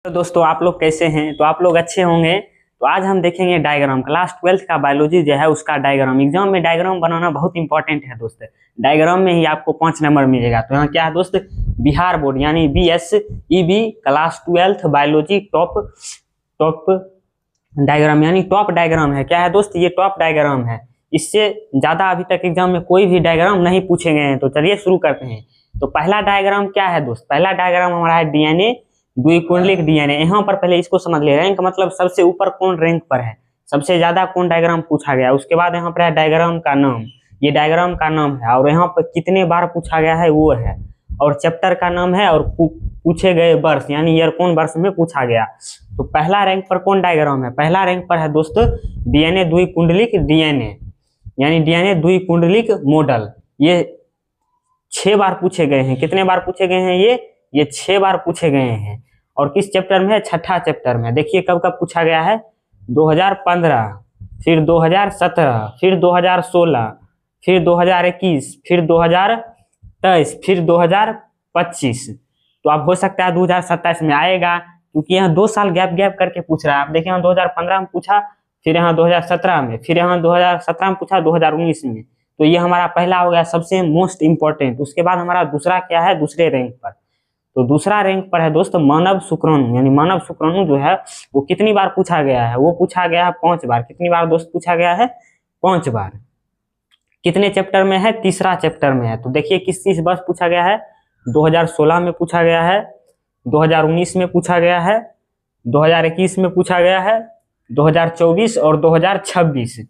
तो दोस्तों आप लोग कैसे हैं? तो आप लोग अच्छे होंगे। तो आज हम देखेंगे डायग्राम। क्लास 12th का बायोलॉजी जो है उसका डायग्राम। एग्जाम में डायग्राम बनाना बहुत इंपॉर्टेंट है दोस्त। डायग्राम में ही आपको 5 नंबर मिलेगा। तो यहाँ क्या है दोस्त, बिहार बोर्ड यानी BSEB class 12th biology top diagram यानी टॉप डायग्राम है। क्या है दोस्त, ये टॉप डायग्राम है। इससे ज्यादा अभी तक एग्जाम में कोई भी डायग्राम नहीं पूछे गए हैं। तो चलिए शुरू करते हैं। तो पहला डायग्राम क्या है दोस्त, पहला डायग्राम हमारा है DNA द्विकुंडलिक DNA। यहाँ पर पहले इसको समझ ले। रैंक मतलब सबसे ऊपर कौन रैंक पर है, सबसे ज्यादा कौन डायग्राम पूछा गया। उसके बाद यहाँ पर है डायग्राम का नाम, ये डायग्राम का नाम है। और यहाँ पर कितने बार पूछा गया है वो है। और चैप्टर का नाम है। और पूछे गए वर्ष यानी ईयर कौन वर्ष में पूछा गया। तो पहला रैंक पर कौन डायग्राम है, पहला रैंक पर है दोस्त DNA द्विकुंडलिक DNA यानी DNA द्विकुंडलिक मॉडल। ये 6 बार पूछे गए हैं। कितने बार पूछे गए हैं ये 6 बार पूछे गए हैं। और किस चैप्टर में है, छठा चैप्टर में। देखिए कब कब पूछा गया है, 2015, फिर 2017, फिर 2016, फिर 2021, फिर 2023, फिर 2025। तो अब हो सकता है 2027 में आएगा, क्योंकि यहाँ 2 साल गैप करके पूछ रहा है। आप देखिए यहाँ 2015 में पूछा, फिर यहाँ 2017 में, फिर यहाँ 2017 में पूछा, 2019 में। तो ये हमारा पहला हो गया सबसे मोस्ट इंपॉर्टेंट। उसके बाद हमारा दूसरा क्या है, दूसरे रैंक पर। तो दूसरा रैंक पर है दोस्त मानव शुक्राणु यानी मानव शुक्राणु जो है वो कितनी बार पूछा गया है, वो पूछा गया है 5 बार। कितनी बार दोस्त पूछा गया है, 5 बार। कितने चैप्टर में है, तीसरा चैप्टर में है। तो देखिए किस वर्ष पूछा गया है, 2016 में पूछा गया है, 2019 में पूछा गया है, 2021 में पूछा गया है, 2024 और 2026।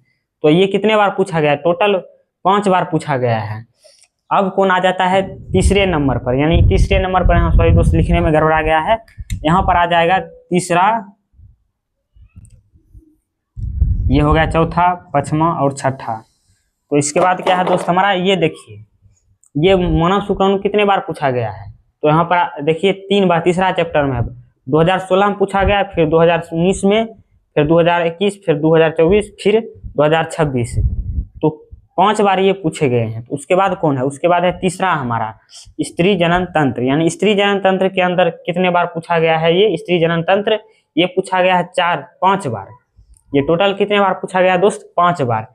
तो ये कितने बार पूछा गया, टोटल 5 बार पूछा गया है। अब कौन आ जाता है तीसरे नंबर पर, यानी तीसरे नंबर पर, यहाँ सॉरी दोस्त लिखने में गड़बड़ा गया है। यहाँ पर आ जाएगा तीसरा, ये हो गया चौथा, पांचवा और छठा। तो इसके बाद क्या है दोस्त हमारा, ये देखिए ये मानव शुक्राणु कितने बार पूछा गया है। तो यहाँ पर देखिए 3 बार, तीसरा चैप्टर में 2016 में पूछा गया, फिर 2019 में, फिर 2021, फिर 2024, फिर 2026। तो 5 बार ये पूछे गए हैं। तो उसके बाद कौन है, उसके बाद है तीसरा हमारा स्त्री जनन तंत्र यानी स्त्री जनन तंत्र के अंदर कितने बार पूछा गया है, ये स्त्री जनन तंत्र ये पूछा गया है 5 बार। ये टोटल कितने बार पूछा गया दोस्त, 5 बार।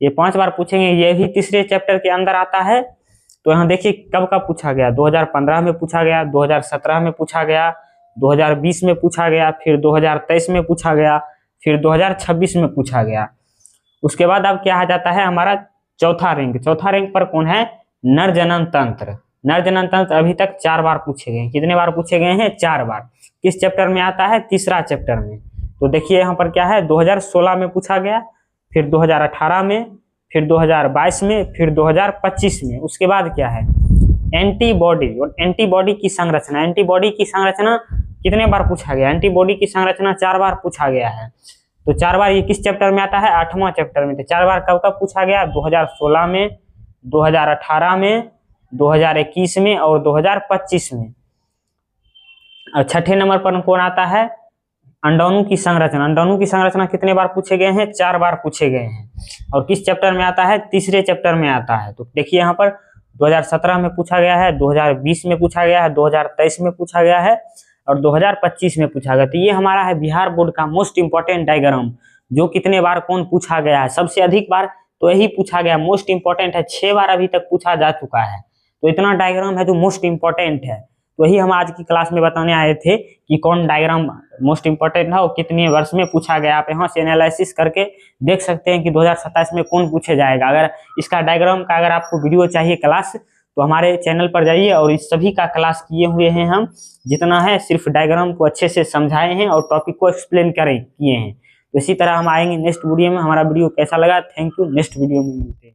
ये 5 बार पूछेंगे, ये भी तीसरे चैप्टर के अंदर आता है। तो यहाँ देखिए कब कब पूछा गया, 2015 में पूछा गया, 2017 में पूछा गया, 2020 में पूछा गया, फिर 2023 में पूछा गया, फिर 2026 में पूछा गया। उसके बाद अब क्या आ जाता है हमारा चौथा रैंक। चौथा रैंक पर कौन है, नर जनन तंत्र। नर जनन तंत्र अभी तक 4 बार पूछे गए हैं। कितने बार पूछे गए हैं, 4 बार। किस चैप्टर में आता है, तीसरा चैप्टर में। तो देखिए यहाँ पर क्या है, 2016 में पूछा गया, फिर 2018 में, फिर 2022 में, फिर 2025 में। उसके बाद क्या है, एंटीबॉडी और एंटीबॉडी की संरचना। एंटीबॉडी की संरचना कितने बार पूछा गया, एंटीबॉडी की संरचना 4 बार पूछा गया है। तो 4 बार ये किस चैप्टर में आता है, 8वां चैप्टर में। तो 4 बार कब कब पूछा गया, 2016 में, 2018 में, 2021 में और 2025 में। और छठे नंबर पर कौन आता है, अंडाणु की संरचना। अंडाणु की संरचना कितने बार पूछे गए हैं, 4 बार पूछे गए हैं। और किस चैप्टर में आता है, तीसरे चैप्टर में आता है। तो देखिए यहाँ पर 2017 में पूछा गया है, 2020 में पूछा गया है, 2023 में पूछा गया है और 2025 में पूछा गया। तो ये हमारा है बिहार बोर्ड का मोस्ट इंपॉर्टेंट डायग्राम, जो कितने बार कौन पूछा गया है, सबसे अधिक बार तो यही पूछा गया। मोस्ट इंपॉर्टेंट है, 6 बार अभी तक पूछा जा चुका है। तो इतना डायग्राम है जो मोस्ट इंपॉर्टेंट है। तो यही हम आज की क्लास में बताने आए थे कि कौन डायग्राम मोस्ट इंपॉर्टेंट है और कितने वर्ष में पूछा गया। आप यहाँ से एनालिसिस करके देख सकते हैं कि 2027 में कौन पूछे जाएगा। अगर इसका डायग्राम का अगर आपको वीडियो चाहिए क्लास, तो हमारे चैनल पर जाइए और इस सभी का क्लास किए हुए हैं हम। जितना है सिर्फ डायग्राम को अच्छे से समझाए हैं और टॉपिक को एक्सप्लेन किए हैं। तो इसी तरह हम आएंगे नेक्स्ट वीडियो में। हमारा वीडियो कैसा लगा, थैंक यू। नेक्स्ट वीडियो में मिलते हैं।